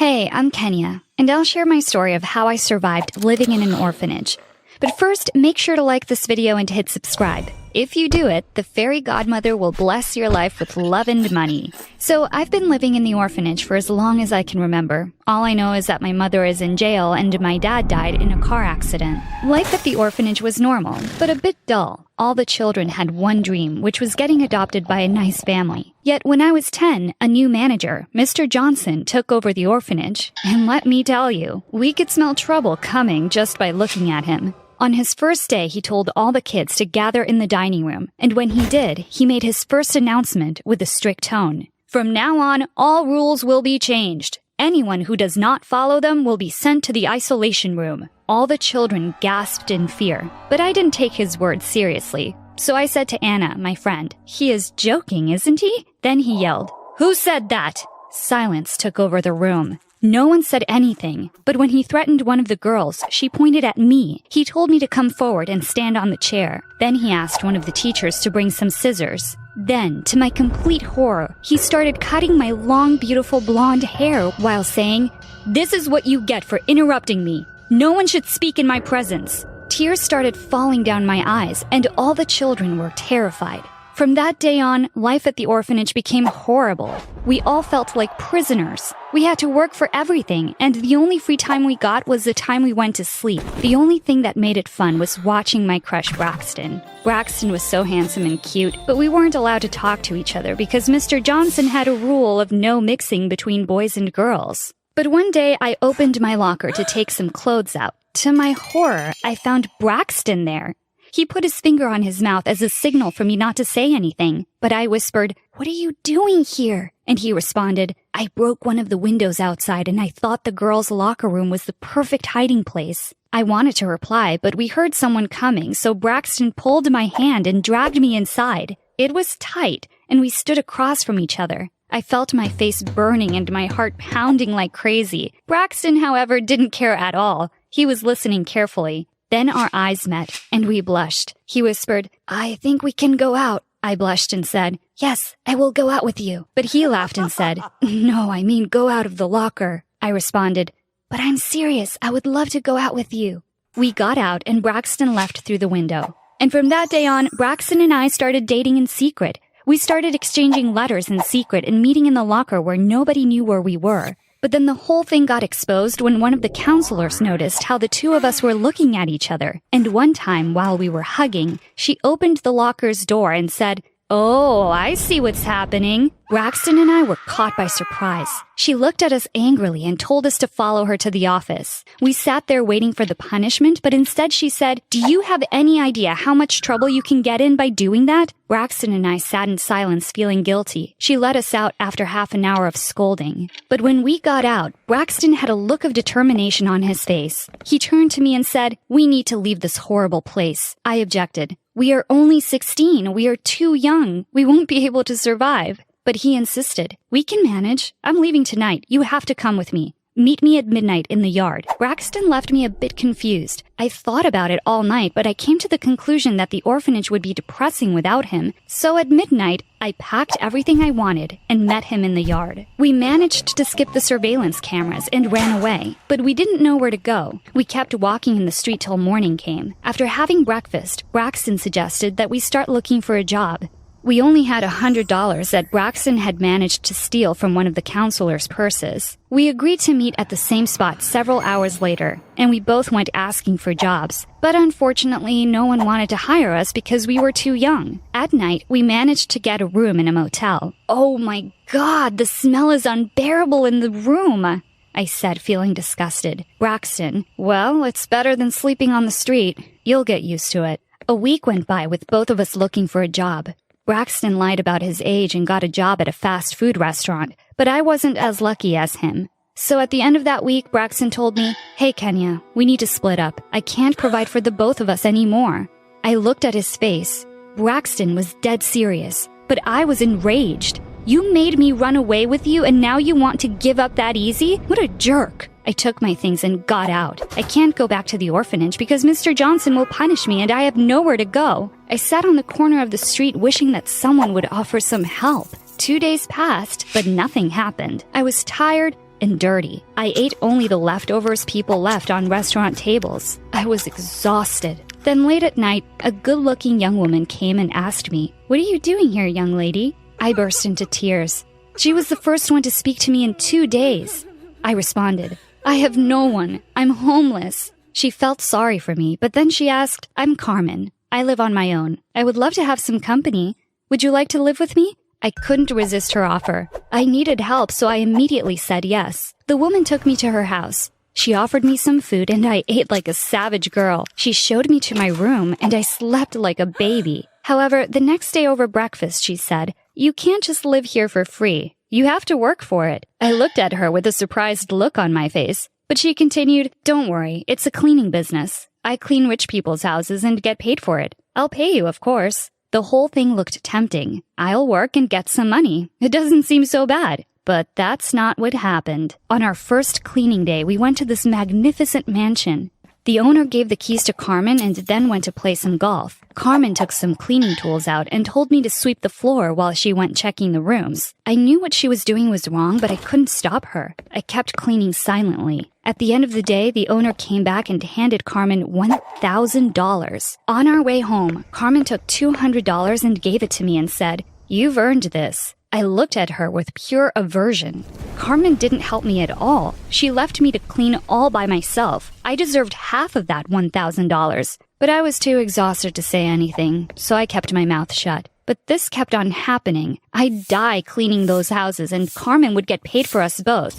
Hey, I'm Kenya, and I'll share my story of how I survived living in an orphanage. But first, make sure to like this video and hit subscribe. If you do it, the fairy godmother will bless your life with love and money. So I've been living in the orphanage for as long as I can remember. All I know is that my mother is in jail and my dad died in a car accident. Life at the orphanage was normal, but a bit dull. All the children had one dream, which was getting adopted by a nice family. Yet when I was 10, a new manager, Mr. Johnson, took over the orphanage. And let me tell you, we could smell trouble coming just by looking at him. On his first day, he told all the kids to gather in the dining room, and when he did, he made his first announcement with a strict tone. From now on, all rules will be changed. Anyone who does not follow them will be sent to the isolation room. All the children gasped in fear, but I didn't take his words seriously. So I said to Anna, my friend, "He is joking, isn't he?" Then he yelled, "Who said that?" Silence took over the room. No one said anything, but when he threatened one of the girls, she pointed at me. He told me to come forward and stand on the chair. Then he asked one of the teachers to bring some scissors. Then, to my complete horror, he started cutting my long, beautiful blonde hair while saying, "This is what you get for interrupting me. No one should speak in my presence." Tears started falling down my eyes, and all the children were terrified. From that day on, life at the orphanage became horrible. We all felt like prisoners. We had to work for everything, and the only free time we got was the time we went to sleep. The only thing that made it fun was watching my crush Braxton. Braxton was so handsome and cute, but we weren't allowed to talk to each other because Mr. Johnson had a rule of no mixing between boys and girls. But one day, I opened my locker to take some clothes out. To my horror, I found Braxton there. He put his finger on his mouth as a signal for me not to say anything. But I whispered, "What are you doing here?" And he responded, "I broke one of the windows outside and I thought the girls' locker room was the perfect hiding place." I wanted to reply, but we heard someone coming, so Braxton pulled my hand and dragged me inside. It was tight, and we stood across from each other. I felt my face burning and my heart pounding like crazy. Braxton, however, didn't care at all. He was listening carefully. Then our eyes met, and we blushed. He whispered, "I think we can go out." I blushed and said, "Yes, I will go out with you." But he laughed and said, "No, I mean go out of the locker." I responded, "But I'm serious. I would love to go out with you." We got out, and Braxton left through the window. And from that day on, Braxton and I started dating in secret. We started exchanging letters in secret and meeting in the locker where nobody knew where we were. But then the whole thing got exposed when one of the counselors noticed how the two of us were looking at each other. And one time, while we were hugging, she opened the locker's door and said, "Oh, I see what's happening." Braxton and I were caught by surprise. She looked at us angrily and told us to follow her to the office. We sat there waiting for the punishment, but instead she said, "Do you have any idea how much trouble you can get in by doing that?" Braxton and I sat in silence, feeling guilty. She let us out after half an hour of scolding. But when we got out, Braxton had a look of determination on his face. He turned to me and said, "We need to leave this horrible place." I objected. "We are only 16. We are too young. We won't be able to survive." But he insisted, "We can manage. I'm leaving tonight. You have to come with me. Meet me at midnight in the yard." Braxton left me a bit confused. I thought about it all night, but I came to the conclusion that the orphanage would be depressing without him. So at midnight, I packed everything I wanted and met him in the yard. We managed to skip the surveillance cameras and ran away, but we didn't know where to go. We kept walking in the street till morning came. After having breakfast, Braxton suggested that we start looking for a job. We only had $100 that Braxton had managed to steal from one of the counselor's purses. We agreed to meet at the same spot several hours later, and we both went asking for jobs. But unfortunately, no one wanted to hire us because we were too young. At night, we managed to get a room in a motel. "Oh my God, the smell is unbearable in the room," I said, feeling disgusted. Braxton, "Well, it's better than sleeping on the street. You'll get used to it." A week went by with both of us looking for a job. Braxton lied about his age and got a job at a fast food restaurant, but I wasn't as lucky as him. So at the end of that week, Braxton told me, "Hey, Kenya, we need to split up. I can't provide for the both of us anymore." I looked at his face. Braxton was dead serious, but I was enraged. "You made me run away with you, and now you want to give up that easy? What a jerk." I took my things and got out. I can't go back to the orphanage because Mr. Johnson will punish me and I have nowhere to go. I sat on the corner of the street wishing that someone would offer some help. 2 days passed, but nothing happened. I was tired, and dirty. I ate only the leftovers people left on restaurant tables. I was exhausted. Then late at night, a good-looking young woman came and asked me, "What are you doing here, young lady?" I burst into tears. She was the first one to speak to me in 2 days. I responded, "I have no one. I'm homeless." She felt sorry for me, but then she asked, "I'm Carmen. I live on my own. I would love to have some company. Would you like to live with me?" I couldn't resist her offer. I needed help, so I immediately said yes. The woman took me to her house. She offered me some food, and I ate like a savage girl. She showed me to my room, and I slept like a baby. However, the next day over breakfast, she said, "You can't just live here for free. You have to work for it." I looked at her with a surprised look on my face, but she continued, "Don't worry, it's a cleaning business. I clean rich people's houses and get paid for it. I'll pay you, of course." The whole thing looked tempting. I'll work and get some money. It doesn't seem so bad. But that's not what happened. On our first cleaning day, we went to this magnificent mansion. The owner gave the keys to Carmen and then went to play some golf. Carmen took some cleaning tools out and told me to sweep the floor while she went checking the rooms. I knew what she was doing was wrong, but I couldn't stop her. I kept cleaning silently. At the end of the day, the owner came back and handed Carmen $1,000. On our way home, Carmen took $200 and gave it to me and said, "You've earned this." I looked at her with pure aversion. Carmen didn't help me at all. She left me to clean all by myself. I deserved half of that $1,000. But I was too exhausted to say anything, so I kept my mouth shut. But this kept on happening. I'd die cleaning those houses, and Carmen would get paid for us both.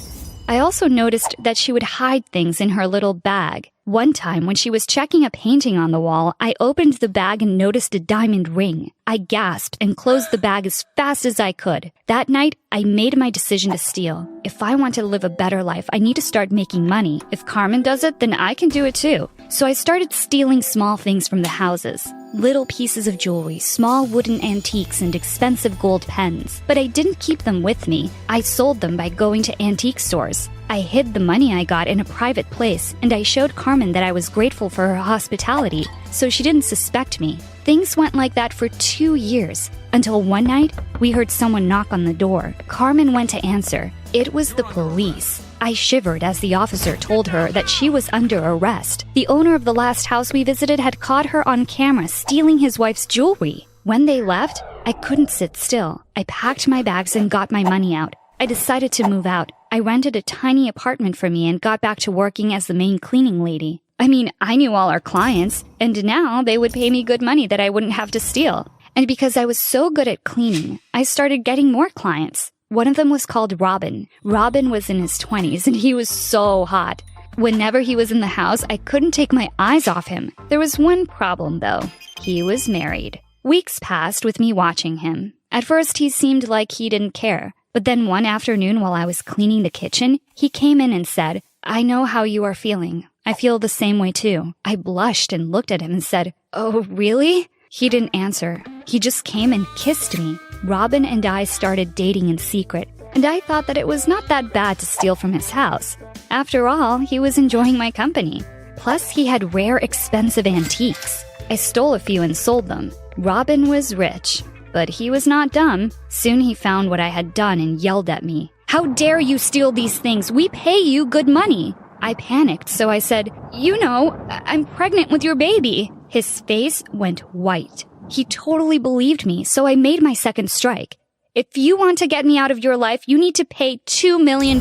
I also noticed that she would hide things in her little bag. One time, when she was checking a painting on the wall, I opened the bag and noticed a diamond ring. I gasped and closed the bag as fast as I could. That night, I made my decision to steal. If I want to live a better life, I need to start making money. If Carmen does it, then I can do it too. So I started stealing small things from the houses. Little pieces of jewelry, small wooden antiques, and expensive gold pens. But I didn't keep them with me. I sold them by going to antique stores. I hid the money I got in a private place, and I showed Carmen that I was grateful for her hospitality, so she didn't suspect me. Things went like that for 2 years, until one night, we heard someone knock on the door. Carmen went to answer. It was the police. I shivered as the officer told her that she was under arrest. The owner of the last house we visited had caught her on camera stealing his wife's jewelry. When they left, I couldn't sit still. I packed my bags and got my money out. I decided to move out. I rented a tiny apartment for me and got back to working as the main cleaning lady. I mean, I knew all our clients, and now they would pay me good money that I wouldn't have to steal. And because I was so good at cleaning, I started getting more clients. One of them was called Robin. Robin was in his 20s, and he was so hot. Whenever he was in the house, I couldn't take my eyes off him. There was one problem, though. He was married. Weeks passed with me watching him. At first, he seemed like he didn't care. But then one afternoon while I was cleaning the kitchen, he came in and said, "I know how you are feeling. I feel the same way too." I blushed and looked at him and said, "Oh, really?" He didn't answer. He just came and kissed me. Robin and I started dating in secret, and I thought that it was not that bad to steal from his house. After all, he was enjoying my company. Plus, he had rare, expensive antiques. I stole a few and sold them. Robin was rich. But he was not dumb. Soon he found what I had done and yelled at me. "How dare you steal these things? We pay you good money." I panicked, so I said, "You know, I'm pregnant with your baby." His face went white. He totally believed me, so I made my second strike. "If you want to get me out of your life, you need to pay $2 million.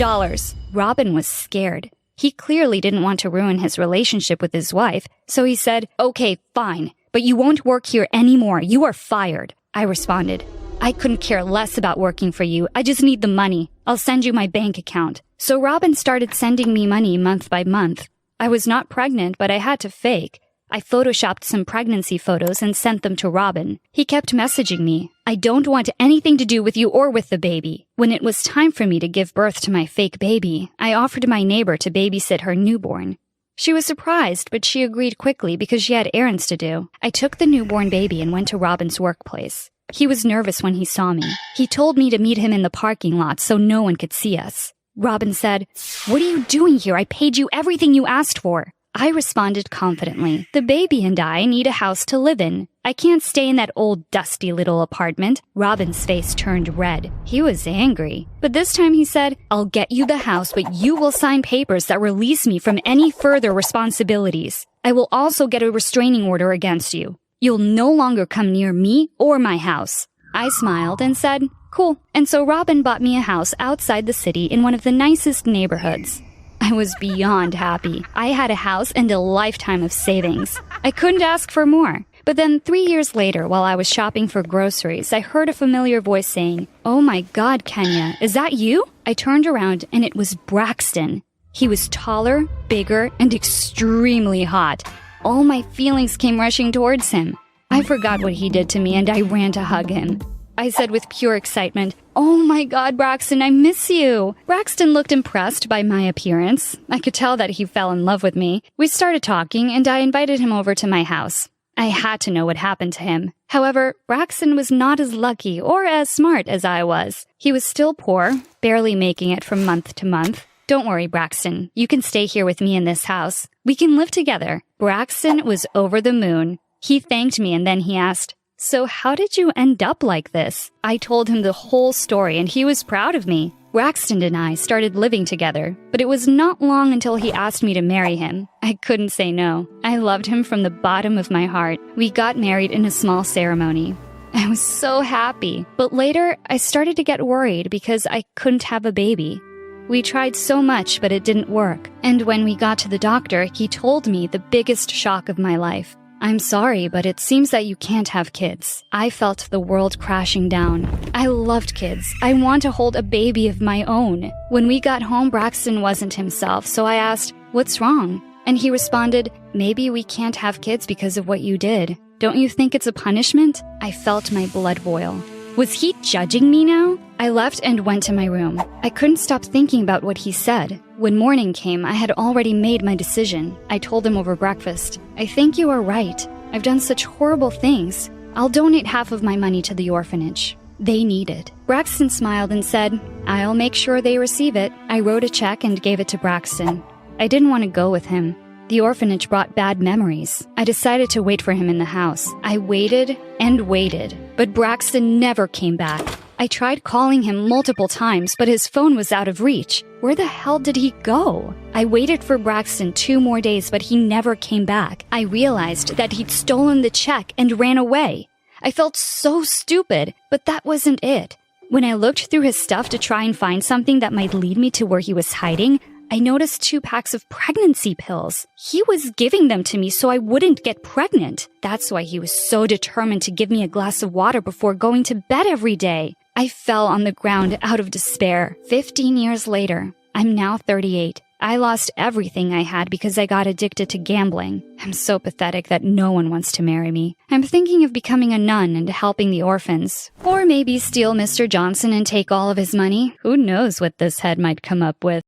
Robin was scared. He clearly didn't want to ruin his relationship with his wife, so he said, "Okay, fine, but you won't work here anymore. You are fired." I responded, "I couldn't care less about working for you. I just need the money. I'll send you my bank account." So Robin started sending me money month by month. I was not pregnant, but I had to fake. I photoshopped some pregnancy photos and sent them to Robin. He kept messaging me, "I don't want anything to do with you or with the baby." When it was time for me to give birth to my fake baby, I offered my neighbor to babysit her newborn. She was surprised, but she agreed quickly because she had errands to do. I took the newborn baby and went to Robin's workplace. He was nervous when he saw me. He told me to meet him in the parking lot so no one could see us. Robin said, "What are you doing here? I paid you everything you asked for." I responded confidently. The baby and I need a house to live in. I can't stay in that old dusty little apartment. Robin's face turned red. He was angry. But this time he said, I'll get you the house, but you will sign papers that release me from any further responsibilities. I will also get a restraining order against you. You'll no longer come near me or my house. I smiled and said, cool. And so Robin bought me a house outside the city in one of the nicest neighborhoods. I was beyond happy. I had a house and a lifetime of savings. I couldn't ask for more. But then 3 years later, while I was shopping for groceries, I heard a familiar voice saying, "Oh my God, Kenya, is that you?" I turned around and it was Braxton. He was taller, bigger, and extremely hot. All my feelings came rushing towards him. I forgot what he did to me and I ran to hug him. I said with pure excitement, "Oh my God, Braxton, I miss you." Braxton looked impressed by my appearance. I could tell that he fell in love with me. We started talking and I invited him over to my house. I had to know what happened to him. However, Braxton was not as lucky or as smart as I was. He was still poor, barely making it from month to month. Don't worry, Braxton. You can stay here with me in this house. We can live together. Braxton was over the moon. He thanked me and then he asked, "So how did you end up like this?" I told him the whole story and he was proud of me. Braxton and I started living together, but it was not long until he asked me to marry him. I couldn't say no. I loved him from the bottom of my heart. We got married in a small ceremony. I was so happy, but later I started to get worried because I couldn't have a baby. We tried so much, but it didn't work. And when we got to the doctor, he told me the biggest shock of my life. "I'm sorry, but it seems that you can't have kids." I felt the world crashing down. I loved kids. I want to hold a baby of my own. When we got home, Braxton wasn't himself, so I asked, "What's wrong?" And he responded, "Maybe we can't have kids because of what you did. Don't you think it's a punishment?" I felt my blood boil. Was he judging me now? I left and went to my room. I couldn't stop thinking about what he said. When morning came, I had already made my decision. I told him over breakfast, "I think you are right. I've done such horrible things. I'll donate half of my money to the orphanage. They need it." Braxton smiled and said, "I'll make sure they receive it." I wrote a check and gave it to Braxton. I didn't want to go with him. The orphanage brought bad memories. I decided to wait for him in the house. I waited and waited, but Braxton never came back. I tried calling him multiple times, but his phone was out of reach. Where the hell did he go? I waited for Braxton 2 more days, but he never came back. I realized that he'd stolen the check and ran away. I felt so stupid, but that wasn't it. When I looked through his stuff to try and find something that might lead me to where he was hiding, I noticed 2 packs of pregnancy pills. He was giving them to me so I wouldn't get pregnant. That's why he was so determined to give me a glass of water before going to bed every day. I fell on the ground out of despair. 15 years later, I'm now 38. I lost everything I had because I got addicted to gambling. I'm so pathetic that no one wants to marry me. I'm thinking of becoming a nun and helping the orphans. Or maybe steal Mr. Johnson and take all of his money. Who knows what this head might come up with.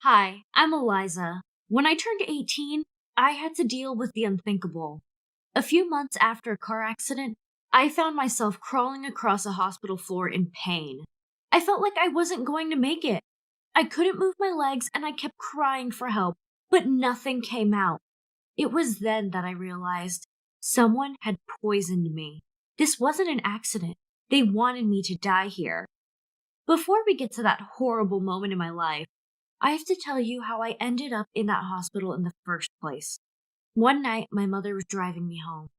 Hi, I'm Eliza. When I turned 18, I had to deal with the unthinkable. A few months after a car accident, I found myself crawling across a hospital floor in pain. I felt like I wasn't going to make it. I couldn't move my legs and I kept crying for help, but nothing came out. It was then that I realized someone had poisoned me. This wasn't an accident. They wanted me to die here. Before we get to that horrible moment in my life, I have to tell you how I ended up in that hospital in the first place. One night, my mother was driving me home.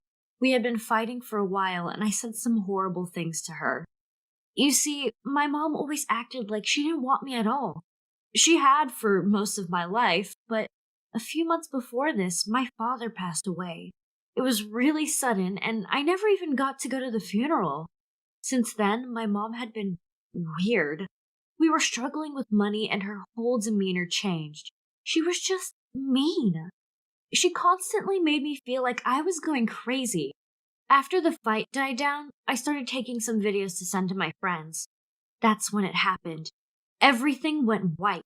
We had been fighting for a while, and I said some horrible things to her. You see, my mom always acted like she didn't want me at all. She had for most of my life, but a few months before this, my father passed away. It was really sudden, and I never even got to go to the funeral. Since then, my mom had been weird. We were struggling with money and her whole demeanor changed. She was just mean. She constantly made me feel like I was going crazy. After the fight died down, I started taking some videos to send to my friends. That's when it happened. Everything went white.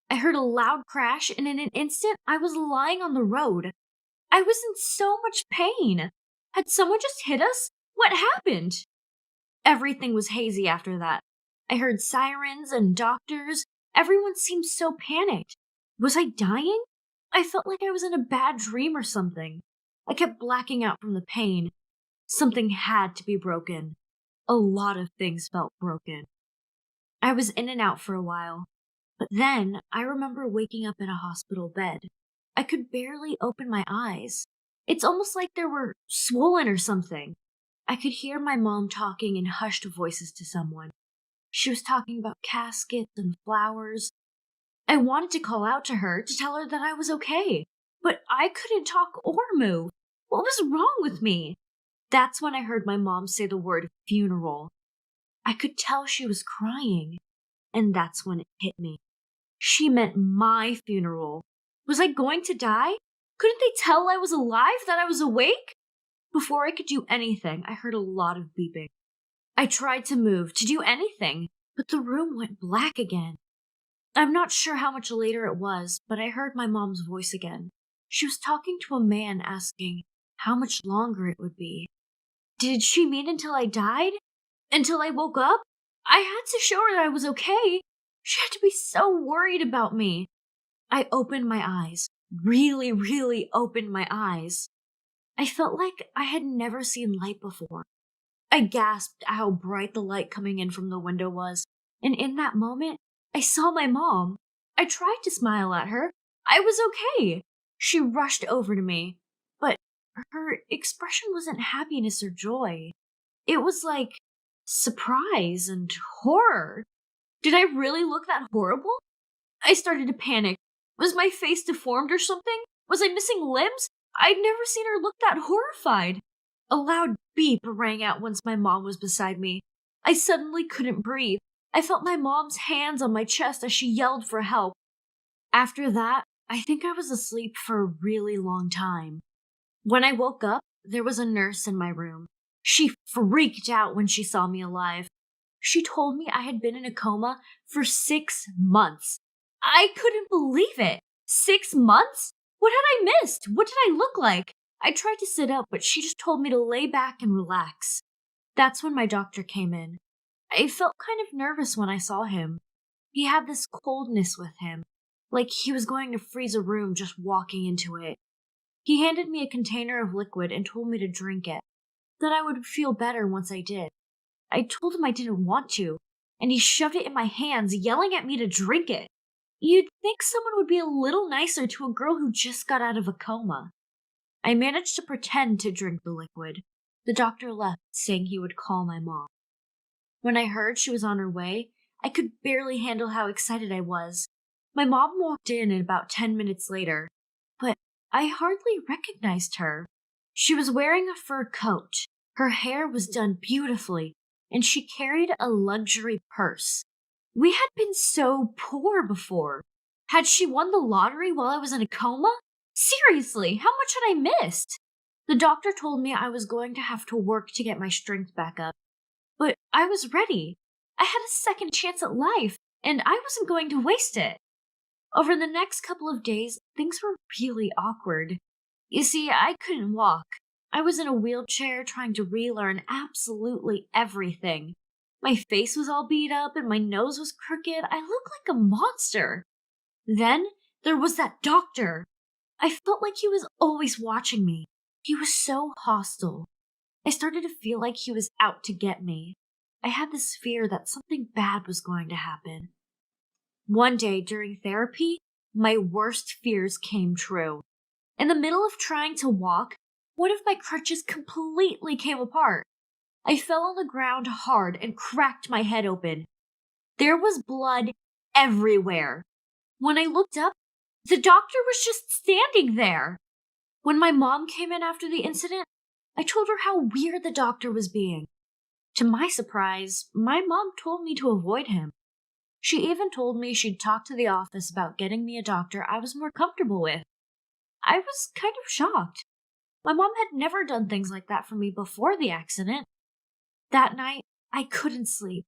I heard a loud crash and in an instant I was lying on the road. I was in so much pain. Had someone just hit us? What happened? Everything was hazy after that. I heard sirens and doctors. Everyone seemed so panicked. Was I dying? I felt like I was in a bad dream or something. I kept blacking out from the pain. Something had to be broken. A lot of things felt broken. I was in and out for a while, but then I remember waking up in a hospital bed. I could barely open my eyes. It's almost like they were swollen or something. I could hear my mom talking in hushed voices to someone. She was talking about caskets and flowers. I wanted to call out to her to tell her that I was okay, but I couldn't talk or move. What was wrong with me? That's when I heard my mom say the word funeral. I could tell she was crying, and that's when it hit me. She meant my funeral. Was I going to die? Couldn't they tell I was alive, that I was awake? Before I could do anything, I heard a lot of beeping. I tried to move, to do anything, but the room went black again. I'm not sure how much later it was, but I heard my mom's voice again. She was talking to a man asking how much longer it would be. Did she mean until I died? Until I woke up? I had to show her that I was okay. She had to be so worried about me. I opened my eyes. Really opened my eyes. I felt like I had never seen light before. I gasped at how bright the light coming in from the window was, and in that moment, I saw my mom. I tried to smile at her. I was okay. She rushed over to me, but her expression wasn't happiness or joy. It was like surprise and horror. Did I really look that horrible? I started to panic. Was my face deformed or something? Was I missing limbs? I'd never seen her look that horrified. A loud beep rang out once my mom was beside me. I suddenly couldn't breathe. I felt my mom's hands on my chest as she yelled for help. After that, I think I was asleep for a really long time. When I woke up, there was a nurse in my room. She freaked out when she saw me alive. She told me I had been in a coma for 6 months. I couldn't believe it. 6 months? What had I missed? What did I look like? I tried to sit up, but she just told me to lay back and relax. That's when my doctor came in. I felt kind of nervous when I saw him. He had this coldness with him, like he was going to freeze a room just walking into it. He handed me a container of liquid and told me to drink it, that I would feel better once I did. I told him I didn't want to, and he shoved it in my hands, yelling at me to drink it. You'd think someone would be a little nicer to a girl who just got out of a coma. I managed to pretend to drink the liquid. The doctor left, saying he would call my mom. When I heard she was on her way, I could barely handle how excited I was. My mom walked in about 10 minutes later, but I hardly recognized her. She was wearing a fur coat. Her hair was done beautifully, and she carried a luxury purse. We had been so poor before. Had she won the lottery while I was in a coma? Seriously, how much had I missed? The doctor told me I was going to have to work to get my strength back up. But I was ready. I had a second chance at life, and I wasn't going to waste it. Over the next couple of days, things were really awkward. You see, I couldn't walk. I was in a wheelchair trying to relearn absolutely everything. My face was all beat up and my nose was crooked. I looked like a monster. Then there was that doctor. I felt like he was always watching me. He was so hostile. I started to feel like he was out to get me. I had this fear that something bad was going to happen. One day during therapy, my worst fears came true. In the middle of trying to walk, one of my crutches completely came apart. I fell on the ground hard and cracked my head open. There was blood everywhere. When I looked up, the doctor was just standing there. When my mom came in after the incident, I told her how weird the doctor was being. To my surprise, my mom told me to avoid him. She even told me she'd talk to the office about getting me a doctor I was more comfortable with. I was kind of shocked. My mom had never done things like that for me before the accident. That night, I couldn't sleep.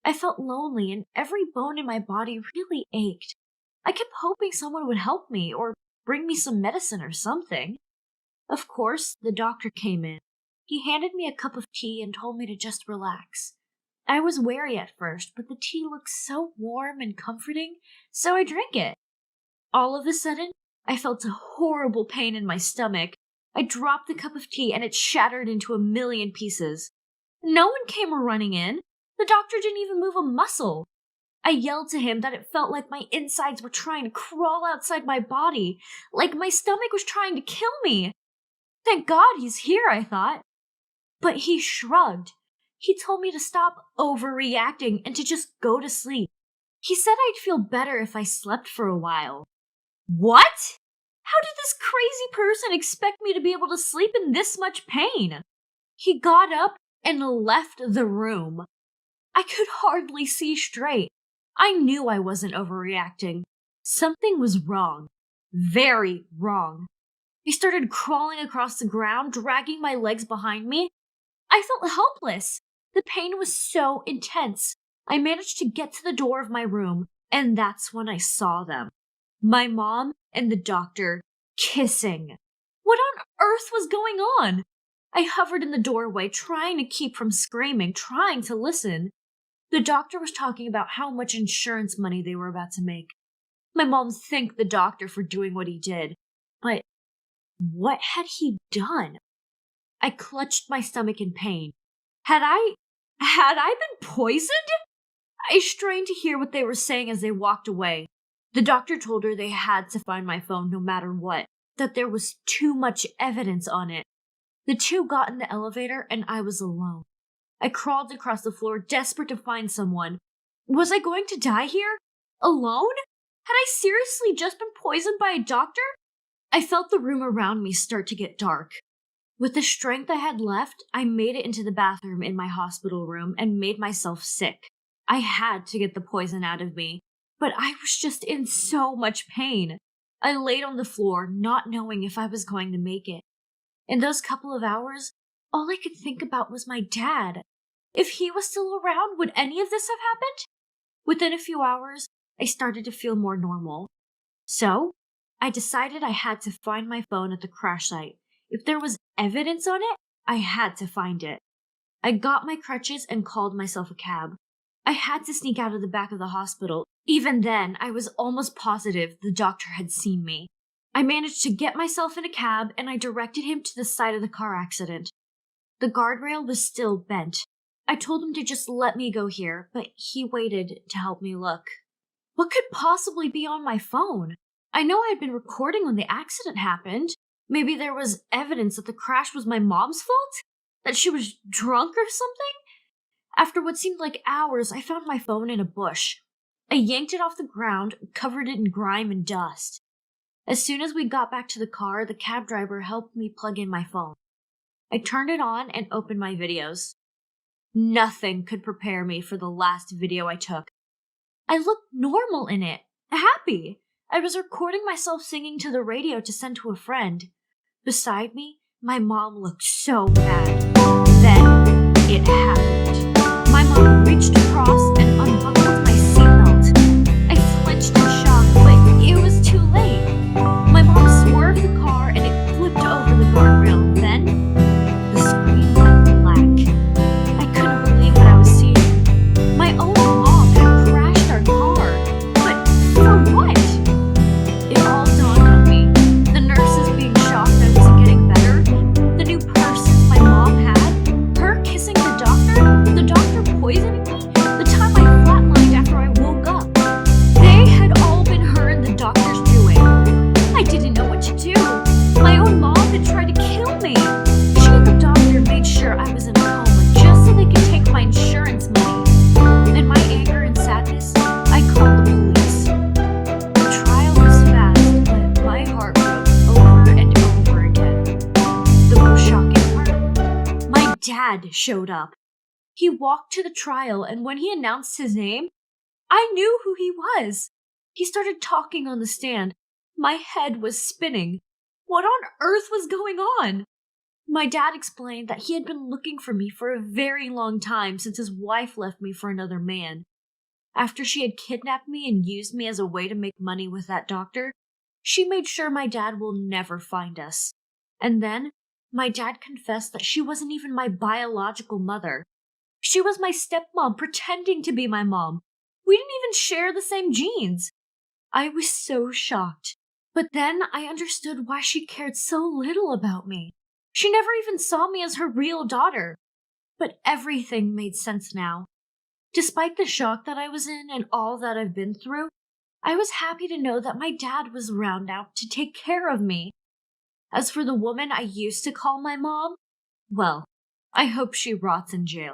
I felt lonely and every bone in my body really ached. I kept hoping someone would help me or bring me some medicine or something. Of course, the doctor came in. He handed me a cup of tea and told me to just relax. I was wary at first, but the tea looked so warm and comforting, so I drank it. All of a sudden, I felt a horrible pain in my stomach. I dropped the cup of tea and it shattered into a million pieces. No one came running in. The doctor didn't even move a muscle. I yelled to him that it felt like my insides were trying to crawl outside my body, like my stomach was trying to kill me. Thank God he's here, I thought. But he shrugged. He told me to stop overreacting and to just go to sleep. He said I'd feel better if I slept for a while. What? How did this crazy person expect me to be able to sleep in this much pain? He got up and left the room. I could hardly see straight. I knew I wasn't overreacting. Something was wrong. Very wrong. I started crawling across the ground, dragging my legs behind me. I felt helpless. The pain was so intense. I managed to get to the door of my room, and that's when I saw them. My mom and the doctor kissing. What on earth was going on? I hovered in the doorway, trying to keep from screaming, trying to listen. The doctor was talking about how much insurance money they were about to make. My mom thanked the doctor for doing what he did. But what had he done? I clutched my stomach in pain. Had I been poisoned? I strained to hear what they were saying as they walked away. The doctor told her they had to find my phone no matter what, that there was too much evidence on it. The two got in the elevator and I was alone. I crawled across the floor, desperate to find someone. Was I going to die here? Alone? Had I seriously just been poisoned by a doctor? I felt the room around me start to get dark. With the strength I had left, I made it into the bathroom in my hospital room and made myself sick. I had to get the poison out of me, but I was just in so much pain. I laid on the floor, not knowing if I was going to make it. In those couple of hours, all I could think about was my dad. If he was still around, would any of this have happened? Within a few hours, I started to feel more normal. So, I decided I had to find my phone at the crash site. If there was evidence on it, I had to find it. I got my crutches and called myself a cab. I had to sneak out of the back of the hospital. Even then, I was almost positive the doctor had seen me. I managed to get myself in a cab and I directed him to the site of the car accident. The guardrail was still bent. I told him to just let me go here, but he waited to help me look. What could possibly be on my phone? I know I had been recording when the accident happened. Maybe there was evidence that the crash was my mom's fault? That she was drunk or something? After what seemed like hours, I found my phone in a bush. I yanked it off the ground, covered it in grime and dust. As soon as we got back to the car, the cab driver helped me plug in my phone. I turned it on and opened my videos. Nothing could prepare me for the last video I took. I looked normal in it, happy. I was recording myself singing to the radio to send to a friend. Beside me, my mom looked so mad. Then, it happened. My mom reached across and unbuckled my seatbelt. I flinched in shock, but it was too late. My mom swerved the car and it flipped over the guardrail. Then, the screen went black. I couldn't believe what I was seeing. My own mom had crashed our car. But for what? It all dawned on me. The nurses being shocked I wasn't getting better. The new person my mom had. Her kissing the doctor. The doctor poisoning me. The time I flatlined after I woke up. They had all been her and the doctor's doing. I didn't know what to do. My own mom had tried to kill me. She and the doctor made sure I was in a coma just so they could take my insurance money. In my anger and sadness, I called the police. The trial was fast, but my heart broke over and over again. The most shocking part? My dad showed up. He walked to the trial, and when he announced his name, I knew who he was. He started talking on the stand. My head was spinning. What on earth was going on? My dad explained that he had been looking for me for a very long time since his wife left me for another man. After she had kidnapped me and used me as a way to make money with that doctor, she made sure my dad will never find us. And then, my dad confessed that she wasn't even my biological mother. She was my stepmom pretending to be my mom. We didn't even share the same genes. I was so shocked. But then I understood why she cared so little about me. She never even saw me as her real daughter. But everything made sense now. Despite the shock that I was in and all that I've been through, I was happy to know that my dad was around now to take care of me. As for the woman I used to call my mom, well, I hope she rots in jail.